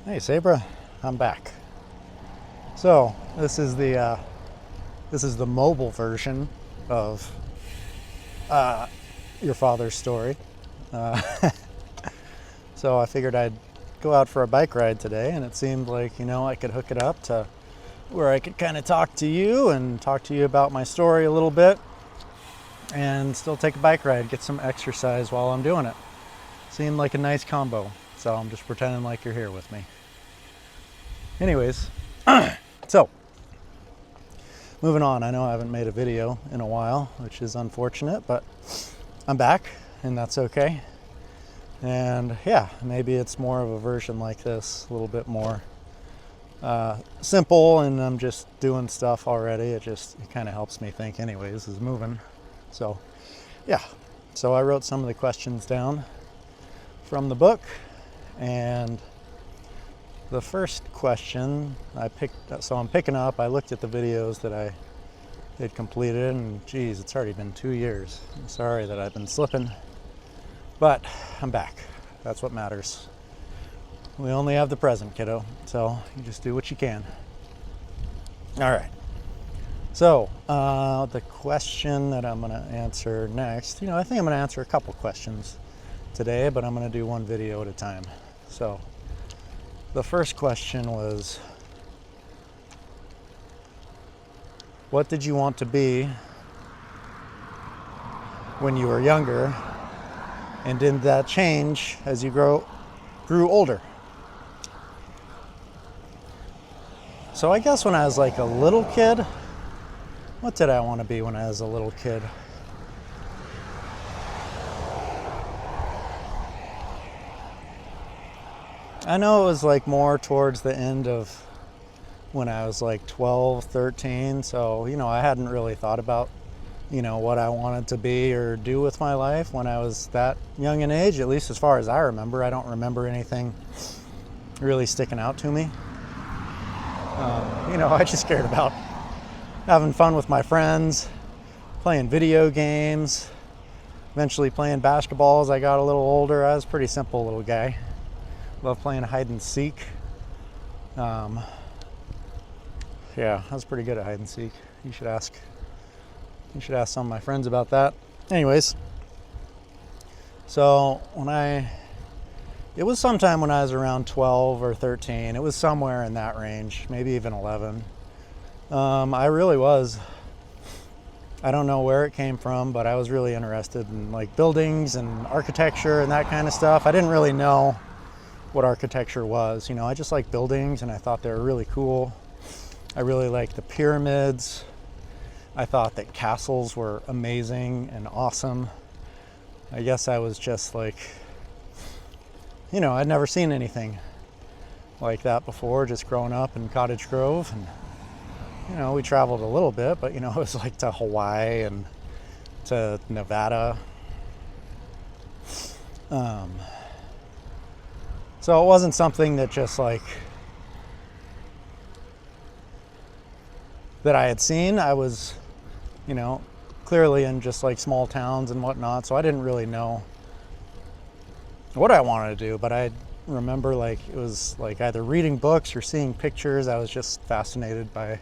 Hey Sabra, I'm back. So this is the mobile version of your father's story. Uh, so I figured I'd go out for a bike ride today, and it seemed like I could hook it up to where I could kind of talk to you about my story a little bit, and still take a bike ride, get some exercise while I'm doing it. Seemed like a nice combo, so I'm just pretending like you're here with me. Anyways, so moving on. I know I haven't made a video in a while, which is unfortunate, but I'm back, and that's okay. And yeah, maybe it's more of a version like this, a little bit more simple, and I'm just doing stuff already. It kind of helps me think anyways, is moving. So yeah, so I wrote some of the questions down from the book, and the first question I'm picking up, I looked at the videos that I had completed, and geez, it's already been 2 years. I'm sorry that I've been slipping, but I'm back. That's what matters. We only have the present, kiddo, so you just do what you can. All right. So the question that I'm going to answer next, I think I'm going to answer a couple questions today, but I'm going to do one video at a time. So the first question was, what did you want to be when you were younger, and did that change as you grew older? So I guess when I was like a little kid, what did I want to be when I was a little kid? I know it was like more towards the end of when I was like 12, 13. So, I hadn't really thought about, what I wanted to be or do with my life when I was that young in age, at least as far as I remember. I don't remember anything really sticking out to me. I just cared about having fun with my friends, playing video games, eventually playing basketball as I got a little older. I was a pretty simple little guy. Love playing hide and seek. Yeah, I was pretty good at hide and seek. You should ask some of my friends about that. Anyways, so it was sometime when I was around 12 or 13. It was somewhere in that range, maybe even 11. I really was. I don't know where it came from, but I was really interested in like buildings and architecture and that kind of stuff. I didn't really know what architecture was. I just liked buildings, and I thought they were really cool. I really liked the pyramids. I thought that castles were amazing and awesome. I guess I was just like, I'd never seen anything like that before, just growing up in Cottage Grove. And, we traveled a little bit, but, it was like to Hawaii and to Nevada. So it wasn't something that just like that I had seen. I was, clearly in just like small towns and whatnot, so I didn't really know what I wanted to do, but I remember like it was like either reading books or seeing pictures. I was just fascinated by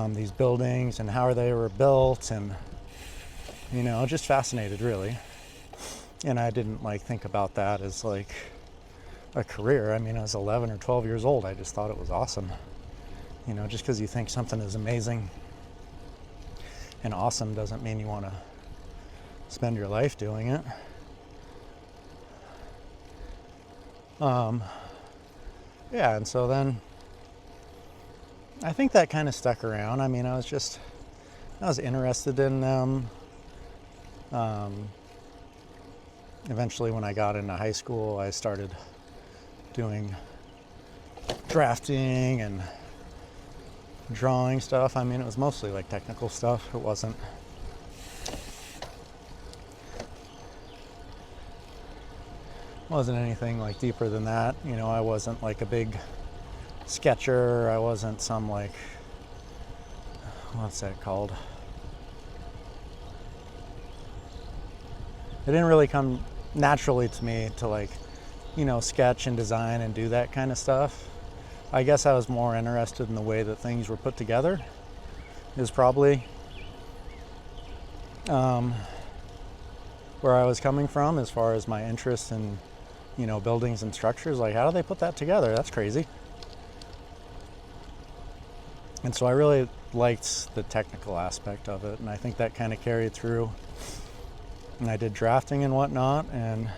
these buildings and how they were built, and just fascinated really. And I didn't like think about that as like a career. I mean, I was 11 or 12 years old. I just thought it was awesome. Just because you think something is amazing and awesome doesn't mean you want to spend your life doing it. Yeah, and so then I think that kind of stuck around. I mean, I was interested in them. Eventually, when I got into high school, I started doing drafting and drawing stuff. I mean, it was mostly like technical stuff. It wasn't anything like deeper than that. I wasn't like a big sketcher. I wasn't some like, what's that called? It didn't really come naturally to me to like sketch and design and do that kind of stuff. I guess I was more interested in the way that things were put together, is probably where I was coming from as far as my interest in, buildings and structures. Like, how do they put that together? That's crazy. And so I really liked the technical aspect of it, and I think that kind of carried through. And I did drafting and whatnot, and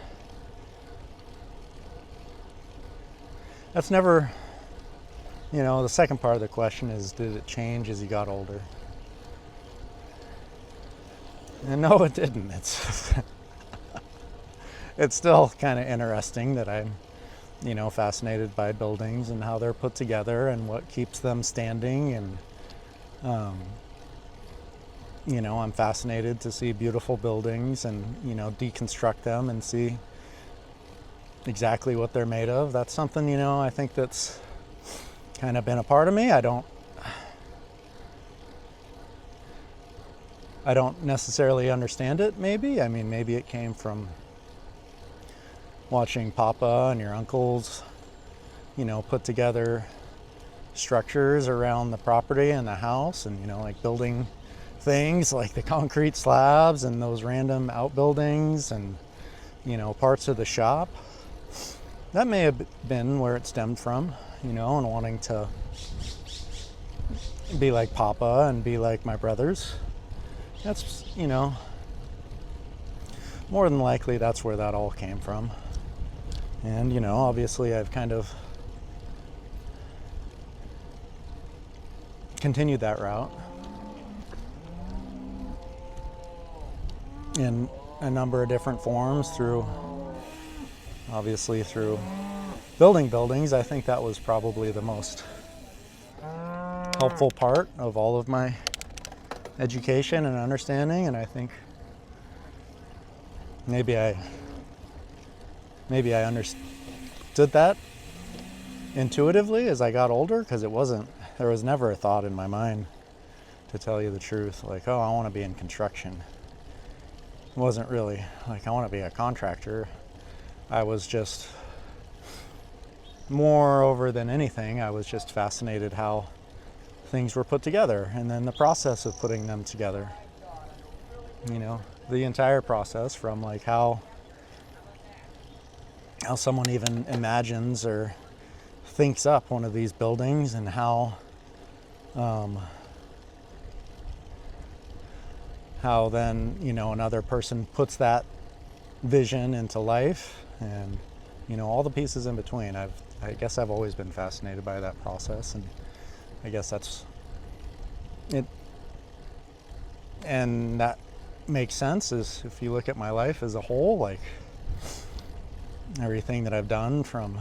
that's never, the second part of the question is, did it change as you got older? And no, it didn't. It's still kind of interesting that I'm, fascinated by buildings and how they're put together and what keeps them standing. And, I'm fascinated to see beautiful buildings and, deconstruct them and see exactly what they're made of. That's something, I think that's kind of been a part of me. I don't necessarily understand it, maybe. I mean, maybe it came from watching Papa and your uncles, put together structures around the property and the house, and, like building things like the concrete slabs and those random outbuildings and, parts of the shop. That may have been where it stemmed from, and wanting to be like Papa and be like my brothers. That's, more than likely that's where that all came from. And, obviously I've kind of continued that route in a number of different forms through building buildings. I think that was probably the most helpful part of all of my education and understanding, and I think maybe I understood that intuitively as I got older, because there was never a thought in my mind, to tell you the truth, like, oh, I want to be in construction. It wasn't really like I want to be a contractor. I was just, moreover than anything, I was just fascinated how things were put together, and then the process of putting them together. The entire process, from like how someone even imagines or thinks up one of these buildings, and how then another person puts that vision into life, and all the pieces in between. I guess I've always been fascinated by that process, and I guess that's it. And that makes sense is if you look at my life as a whole, like everything that I've done from,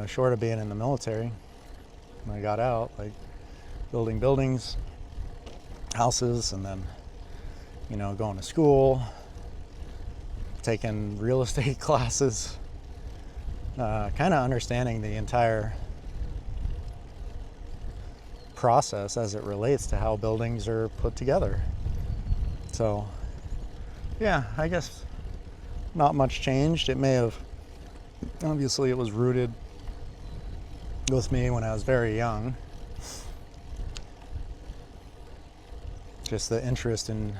short of being in the military, when I got out, like building buildings, houses, and then, going to school, taking real estate classes, kind of understanding the entire process as it relates to how buildings are put together. So, yeah, I guess not much changed. It may have, obviously it was rooted with me when I was very young. Just the interest in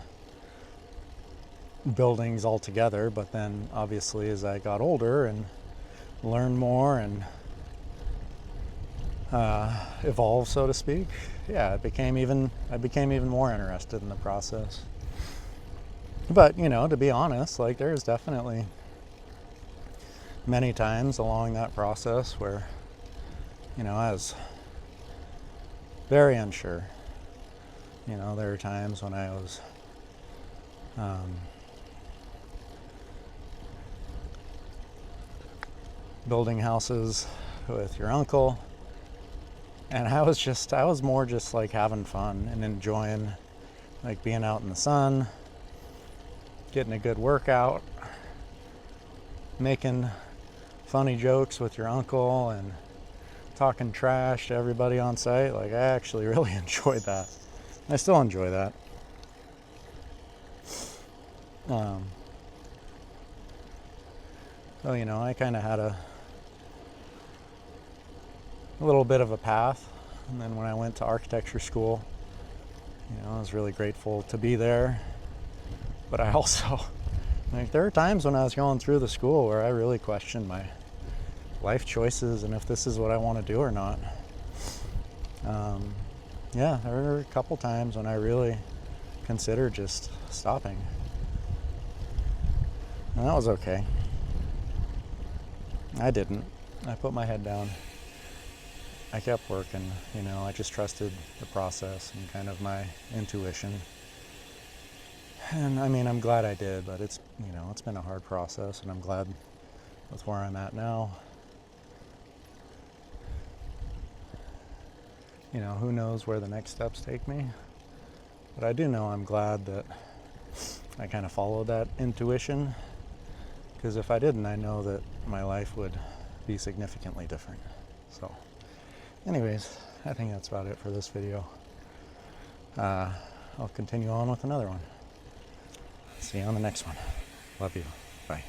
buildings altogether, but then obviously as I got older and learned more and evolved, so to speak, I became even more interested in the process. But to be honest, like there's definitely many times along that process where I was very unsure. There were times when I was building houses with your uncle, and I was more just like having fun and enjoying like being out in the sun, getting a good workout, making funny jokes with your uncle, and talking trash to everybody on site. Like I actually really enjoyed that. I still enjoy that. So, I kind of had a little bit of a path. And then when I went to architecture school, I was really grateful to be there. But I also, there were times when I was going through the school where I really questioned my life choices and if this is what I want to do or not. There were a couple times when I really considered just stopping. And that was okay. I didn't. I put my head down. I kept working, I just trusted the process and kind of my intuition. And I'm glad I did, but it's been a hard process, and I'm glad with where I'm at now. Who knows where the next steps take me, but I do know I'm glad that I kind of followed that intuition, because if I didn't, I know that my life would be significantly different. So anyways, I think that's about it for this video. I'll continue on with another one. See you on the next one. Love you. Bye.